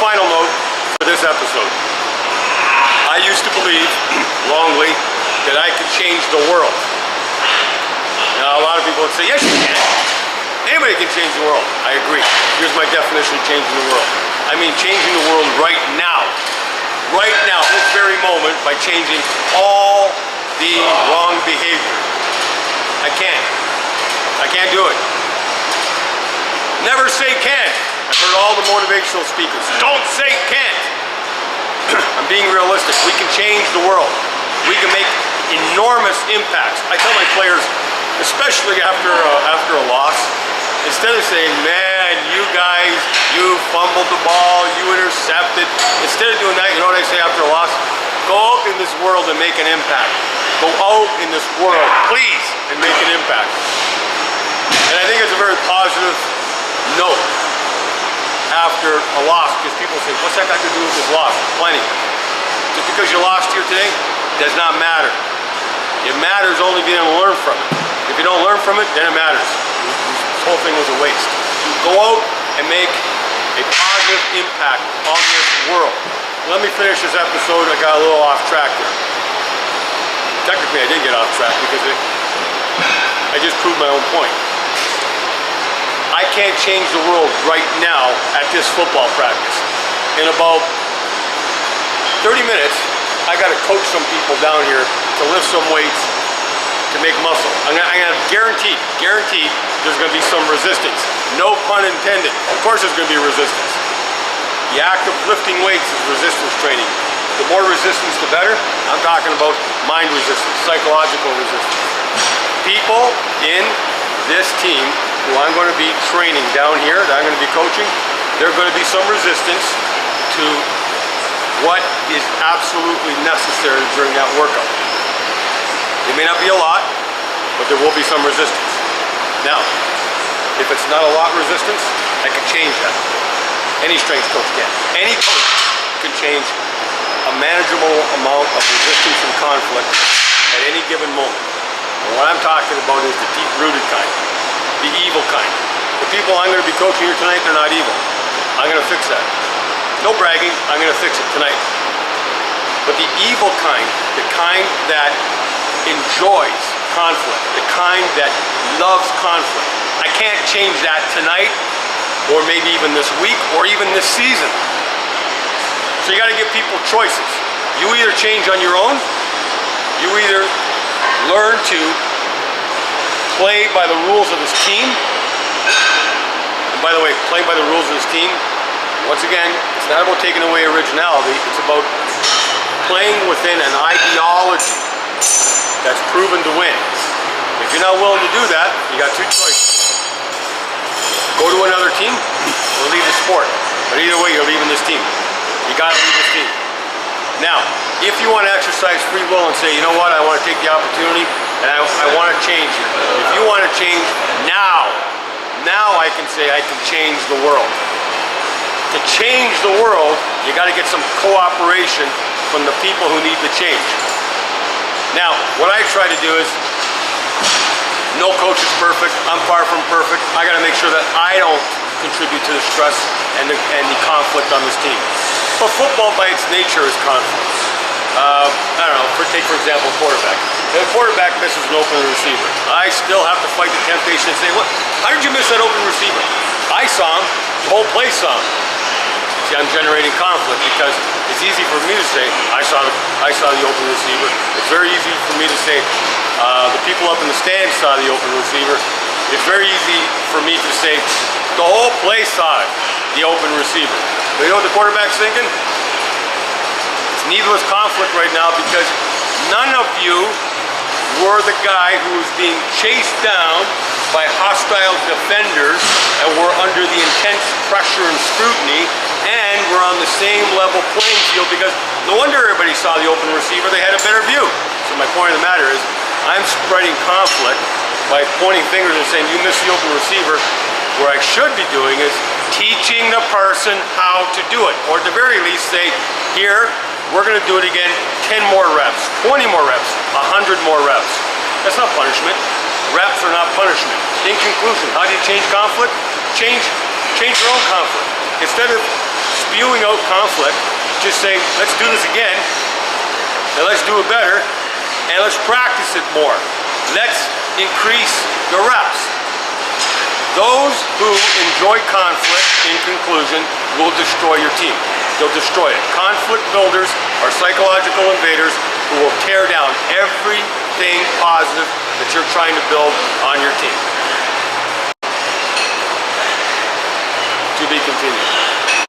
final note for this episode. I used to believe, wrongly, that I could change the world. Now, a lot of people would say, yes, you can. Anybody can change the world. I agree. Here's my definition of changing the world. I mean changing the world right now. Right now, this very moment, by changing all the wrong behavior. I can't do it. Never say can't. I've heard all the motivational speakers. Don't say can't. I'm being realistic. We can change the world. We can make enormous impacts. I tell my players, especially after a loss, instead of saying, man, you guys, you fumbled the ball, you intercepted, instead of doing that, you know what I say after a loss? Go out in this world and make an impact. Go out in this world, please, and make an impact. And I think it's a very positive note after a loss, because people say, what's that got to do with this loss? Plenty. Just because you lost here today does not matter. It matters only being able to learn from it. If you don't learn from it, then it matters. This whole thing was a waste. Go out and make a positive impact on this world. Let me finish this episode. I got a little off track there. Technically, I did get off track because I just proved my own point. I can't change the world right now at this football practice. In about 30 minutes, I got to coach some people down here to lift some weights, to make muscle. I'm gonna guarantee there's gonna be some resistance. No pun intended. Of course there's gonna be resistance. The act of lifting weights is resistance training. The more resistance, the better. I'm talking about mind resistance, psychological resistance. People in this team who I'm going to be training down here, that I'm going to be coaching, there's going to be some resistance to what is absolutely necessary during that workout. It may not be a lot, but there will be some resistance. Now, if it's not a lot resistance, I can change that. Any strength coach can. Any coach can change a manageable amount of resistance and conflict at any given moment. And what I'm talking about is the deep-rooted kind, the evil kind. The people I'm going to be coaching here tonight, they're not evil. I'm going to fix that. No bragging, I'm going to fix it tonight. But the evil kind, the kind that enjoys conflict, the kind that loves conflict, I can't change that tonight, or maybe even this week, or even this season. So you got to give people choices. You either change on your own, you either learn to play by the rules of this team. And by the way, playing by the rules of this team, once again, it's not about taking away originality, it's about playing within an ideology that's proven to win. If you're not willing to do that, you got two choices. Go to another team or leave the sport. But either way, you're leaving this team. You gotta leave this team. Now, if you want to exercise free will and say, you know what, I want to take the opportunity and I want to change it. If you want to change now I can say I can change the world. To change the world, you got to get some cooperation from the people who need the change. Now, what I try to do is, no coach is perfect, I'm far from perfect. I got to make sure that I don't contribute to the stress and the conflict on this team. But football by its nature is conflict. I don't know, take for example quarterback. If a quarterback misses an open receiver, I still have to fight the temptation and say, what? How did you miss that open receiver? I saw him, the whole place saw him. See, I'm generating conflict because it's easy for me to say, I saw the open receiver. It's very easy for me to say, the people up in the stands saw the open receiver. It's very easy for me to say, the whole place saw it, the open receiver. But you know what the quarterback's thinking? It's needless conflict right now because none of you were the guy who was being chased down by hostile defenders and were under the intense pressure and scrutiny and were on the same level playing field because no wonder everybody saw the open receiver, they had a better view. So my point of the matter is, I'm spreading conflict by pointing fingers and saying, you missed the open receiver. What I should be doing is teaching the person how to do it. Or at the very least say, here, we're going to do it again 10 more reps, 20 more reps, 100 more reps. That's not punishment. Reps are not punishment. In conclusion, how do you change conflict? Change your own conflict. Instead of spewing out conflict, just saying, let's do this again, and let's do it better, and let's practice it more. Let's increase the reps. Those who enjoy conflict, in conclusion, will destroy your team. They'll destroy it. Conflict builders are psychological invaders who will tear down everything positive that you're trying to build on your team. To be continued.